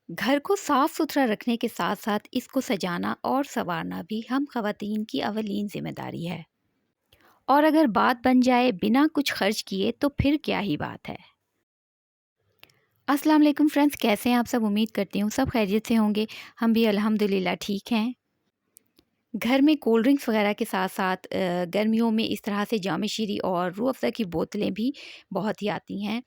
घर को साफ सुथरा रखने के साथ साथ इसको सजाना और संवारना भी हम खवातीन की अवलीन जिम्मेदारी है। और अगर बात बन जाए बिना कुछ खर्च किए तो फिर क्या ही बात है। अस्सलाम वालेकुम फ्रेंड्स, कैसे हैं आप सब? उम्मीद करती हूँ सब खैरियत से होंगे। हम भी अल्हम्दुलिल्लाह ठीक हैं। घर में कोल्ड ड्रिंक्स वगैरह के साथ साथ गर्मियों में इस तरह से जाम शीरी और रूह अफ़ज़ा की बोतलें भी बहुत ही आती हैं।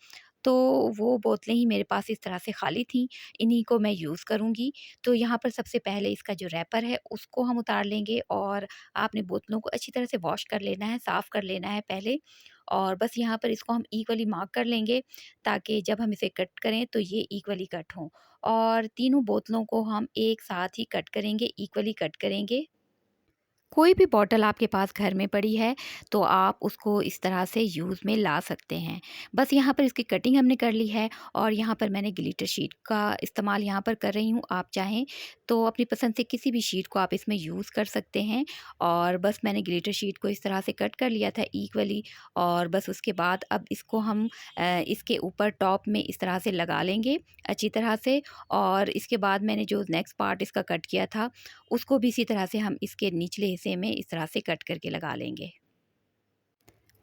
तो वो बोतलें ही मेरे पास इस तरह से खाली थीं, इन्हीं को मैं यूज़ करूँगी। तो यहाँ पर सबसे पहले इसका जो रैपर है उसको हम उतार लेंगे और आपने बोतलों को अच्छी तरह से वॉश कर लेना है, साफ़ कर लेना है पहले। और बस यहाँ पर इसको हम इक्वली मार्क कर लेंगे ताकि जब हम इसे कट करें तो ये इक्वली कट हों। और तीनों बोतलों को हम एक साथ ही कट करेंगे, इक्वली कट करेंगे। कोई भी बॉटल आपके पास घर में पड़ी है तो आप उसको इस तरह से यूज़ में ला सकते हैं। बस यहाँ पर इसकी कटिंग हमने कर ली है और यहाँ पर मैंने ग्लिटर शीट का इस्तेमाल यहाँ पर कर रही हूँ। आप चाहें तो अपनी पसंद से किसी भी शीट को आप इसमें यूज़ कर सकते हैं। और बस मैंने ग्लिटर शीट को इस तरह से कट कर लिया था इक्वली। और बस उसके बाद अब इसको हम इसके ऊपर टॉप में इस तरह से लगा लेंगे अच्छी तरह से। और इसके बाद मैंने जो नेक्स्ट पार्ट इसका कट किया था उसको भी इसी तरह से हम इसके निचले हिस्से में इस तरह से कट करके लगा लेंगे।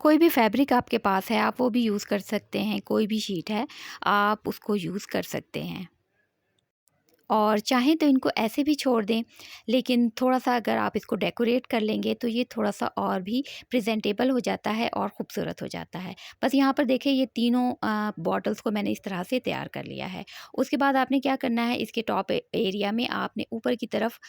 कोई भी फैब्रिक आपके पास है आप वो भी यूज़ कर सकते हैं, कोई भी शीट है आप उसको यूज़ कर सकते हैं। और चाहें तो इनको ऐसे भी छोड़ दें, लेकिन थोड़ा-सा अगर आप इसको डेकोरेट कर लेंगे तो ये थोड़ा-सा और भी प्रेज़ेंटेबल हो जाता है और ख़ूबसूरत हो जाता है। बस यहाँ पर देखिए ये तीनों बॉटल्स को मैंने इस तरह से तैयार कर लिया है। उसके बाद आपने क्या करना है, इसके टॉप एरिया में आपने ऊपर की तरफ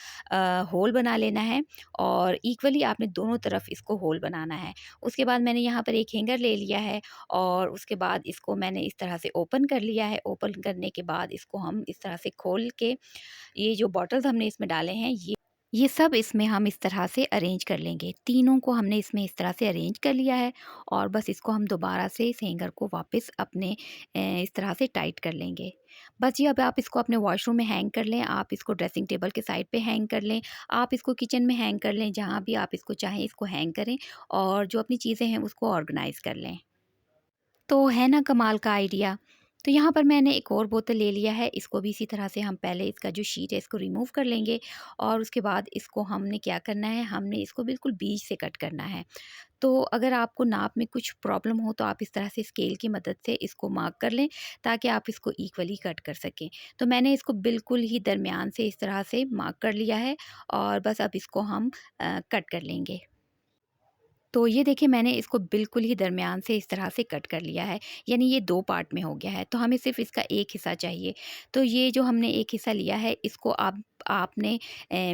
होल बना लेना है और इक्वली आपने दोनों तरफ इसको होल बनाना है। उसके बाद मैंने यहाँ पर एक हैंगर ले लिया है और उसके बाद इसको मैंने इस तरह से ओपन कर लिया है। ओपन करने के बाद इसको हम इस तरह से खोल के ये जो बॉटल्स हमने इसमें डाले हैं ये सब इसमें हम इस तरह से अरेंज कर लेंगे। तीनों को हमने इसमें इस तरह से अरेंज कर लिया है और बस इसको हम दोबारा से इस हैंगर को वापस अपने इस तरह से टाइट कर लेंगे। बस जी अब आप इसको अपने वॉशरूम में हैंग कर लें, आप इसको ड्रेसिंग टेबल के साइड पे हैंग कर लें, आप इसको किचन में हैंग कर लें, जहाँ भी आप इसको चाहें इसको हैंग करें और जो अपनी चीज़ें हैं उसको ऑर्गेनाइज़ कर लें। तो है ना कमाल का आइडिया। तो यहाँ पर मैंने एक और बोतल ले लिया है, इसको भी इसी तरह से हम पहले इसका जो शीट है इसको रिमूव कर लेंगे और उसके बाद इसको हमने क्या करना है, हमने इसको बिल्कुल बीच से कट करना है। तो अगर आपको नाप में कुछ प्रॉब्लम हो तो आप इस तरह से स्केल की मदद से इसको मार्क कर लें ताकि आप इसको इक्वली कट कर सकें। तो मैंने इसको बिल्कुल ही दरमियान से इस तरह से मार्क कर लिया है और बस अब इसको हम कट कर लेंगे। तो ये देखिए मैंने इसको बिल्कुल ही दरमियान से इस तरह से कट कर लिया है, यानी ये 2 पार्ट में हो गया है, तो हमें सिर्फ़ इसका एक हिस्सा चाहिए। तो ये जो हमने एक हिस्सा लिया है इसको आपने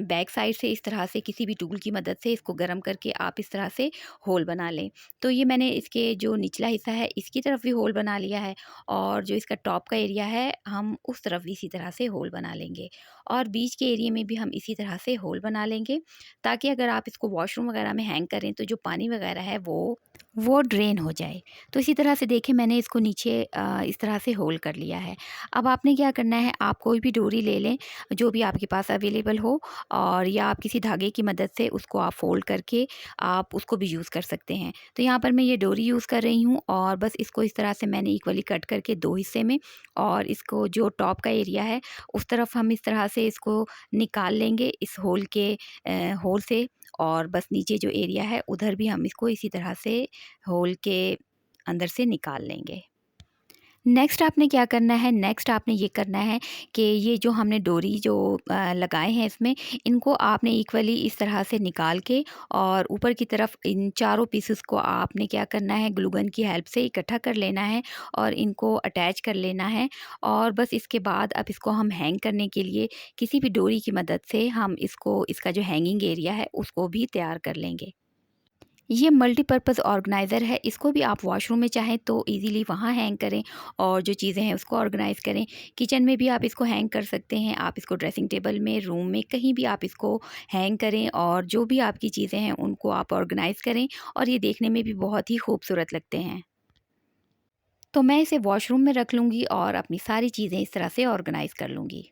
बैक साइड से इस तरह से किसी भी टूल की मदद से इसको गरम करके आप इस तरह से होल बना लें। तो ये मैंने इसके जो निचला हिस्सा है इसकी तरफ भी होल बना लिया है और जो इसका टॉप का एरिया है हम उस तरफ भी इसी तरह से होल बना लेंगे और बीच के एरिया में भी हम इसी तरह से होल बना लेंगे ताकि अगर आप इसको वॉशरूम वगैरह में हैंग करें तो जो पानी वगैरह है वो ड्रेन हो जाए। तो इसी तरह से देखिए मैंने इसको नीचे इस तरह से होल कर लिया है। अब आपने क्या करना है, आप कोई भी डोरी ले लें जो भी आपके पास अवेलेबल हो और या आप किसी धागे की मदद से उसको आप फ़ोल्ड करके आप उसको भी यूज़ कर सकते हैं। तो यहाँ पर मैं ये डोरी यूज़ कर रही हूँ और बस इसको इस तरह से मैंने इक्वली कट करके 2 हिस्से में और इसको जो टॉप का एरिया है उस तरफ हम इस तरह से इसको निकाल लेंगे इस होल से। और बस नीचे जो एरिया है उधर भी हम इसको इसी तरह से होल के अंदर से निकाल लेंगे। नेक्स्ट आपने क्या करना है, नेक्स्ट आपने ये करना है कि ये जो हमने डोरी जो लगाए हैं इसमें, इनको आपने इक्वली इस तरह से निकाल के और ऊपर की तरफ इन चारों पीसेस को आपने क्या करना है, ग्लू गन की हेल्प से इकट्ठा कर लेना है और इनको अटैच कर लेना है। और बस इसके बाद अब इसको हम हैंग करने के लिए किसी भी डोरी की मदद से हम इसको इसका जो हैंगिंग एरिया है उसको भी तैयार कर लेंगे। ये मल्टीपर्पज़ ऑर्गेनाइज़र है, इसको भी आप वॉशरूम में चाहें तो इजीली वहाँ हैंग करें और जो चीज़ें हैं उसको ऑर्गेनाइज़ करें। किचन में भी आप इसको हैंग कर सकते हैं, आप इसको ड्रेसिंग टेबल में, रूम में, कहीं भी आप इसको हैंग करें और जो भी आपकी चीज़ें हैं उनको आप ऑर्गेनाइज़ करें और ये देखने में भी बहुत ही खूबसूरत लगते हैं। तो मैं इसे वॉशरूम में रख लूँगी और अपनी सारी चीज़ें इस तरह से ऑर्गेनाइज़ कर लूँगी।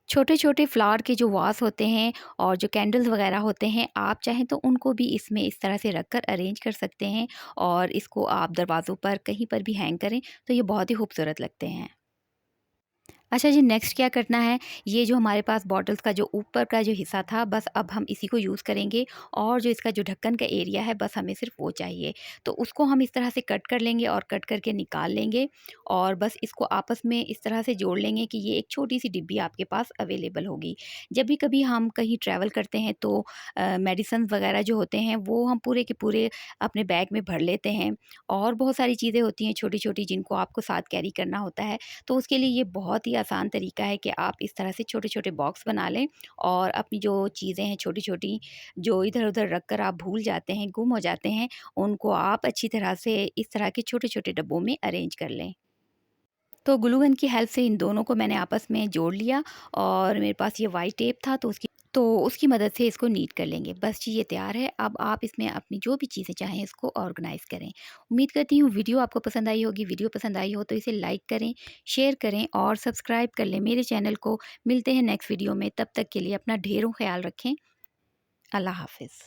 छोटे-छोटे फ्लावर के जो वास होते हैं और जो कैंडल्स वगैरह होते हैं, आप चाहें तो उनको भी इसमें इस तरह से रख कर अरेंज कर सकते हैं और इसको आप दरवाज़ों पर कहीं पर भी हैंग करें, तो ये बहुत ही खूबसूरत लगते हैं। अच्छा जी, नेक्स्ट क्या करना है, ये जो हमारे पास बॉटल्स का जो ऊपर का जो हिस्सा था, बस अब हम इसी को यूज़ करेंगे और जो इसका जो ढक्कन का एरिया है, बस हमें सिर्फ़ वो चाहिए। तो उसको हम इस तरह से कट कर लेंगे और कट करके निकाल लेंगे और बस इसको आपस में इस तरह से जोड़ लेंगे कि ये एक छोटी-सी डिब्बी आपके पास अवेलेबल होगी। जब भी कभी हम कहीं ट्रैवल करते हैं तो मेडिसिन वग़ैरह जो होते हैं, वो हम पूरे के पूरे अपने बैग में भर लेते हैं और बहुत सारी चीज़ें होती हैं छोटी-छोटी जिनको आपको साथ कैरी करना होता है। तो उसके लिए ये बहुत ही आसान तरीका है कि आप इस तरह से छोटे-छोटे बॉक्स बना लें और अपनी जो चीज़ें हैं छोटी-छोटी, जो इधर-उधर रख कर आप भूल जाते हैं, गुम हो जाते हैं, उनको आप अच्छी तरह से इस तरह के छोटे-छोटे डब्बों में अरेंज कर लें। तो ग्लू गन की हेल्प से इन दोनों को मैंने आपस में जोड़ लिया और मेरे पास ये वाइट टेप था तो उसकी मदद से इसको नीट कर लेंगे। बस जी ये तैयार है। अब आप इसमें अपनी जो भी चीज़ें चाहें इसको ऑर्गेनाइज़ करें। उम्मीद करती हूँ वीडियो आपको पसंद आई होगी। वीडियो पसंद आई हो तो इसे लाइक करें, शेयर करें और सब्सक्राइब कर लें मेरे चैनल को। मिलते हैं नेक्स्ट वीडियो में, तब तक के लिए अपना ढेरों ख़्याल रखें। अल्लाह हाफ़िज़।